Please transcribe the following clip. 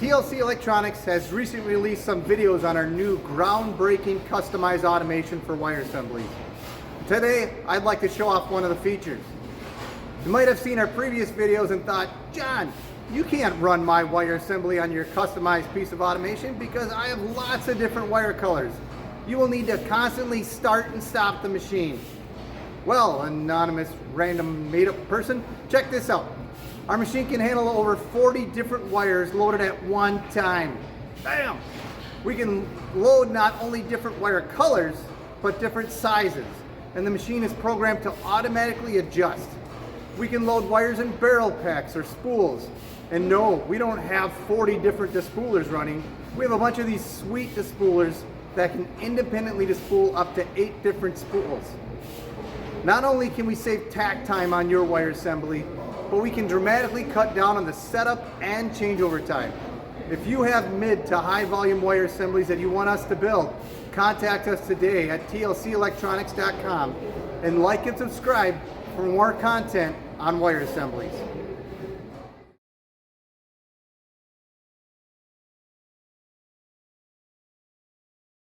TLC Electronics has recently released some videos on our new groundbreaking customized automation for wire assemblies. Today, I'd like to show off one of the features. You might have seen our previous videos and thought, John, you can't run my wire assembly on your customized piece of automation because I have lots of different wire colors. You will need to constantly start and stop the machine. Well, anonymous, random, made-up person, check this out. Our machine can handle over 40 different wires loaded at one time. Bam! We can load not only different wire colors, but different sizes. And the machine is programmed to automatically adjust. We can load wires in barrel packs or spools. And no, we don't have 40 different despoolers running. We have a bunch of these sweet despoolers that can independently despool up to 8 different spools. Not only can we save tack time on your wire assembly, but we can dramatically cut down on the setup and changeover time. If you have mid to high volume wire assemblies that you want us to build, contact us today at tlcelectronics.com and like and subscribe for more content on wire assemblies.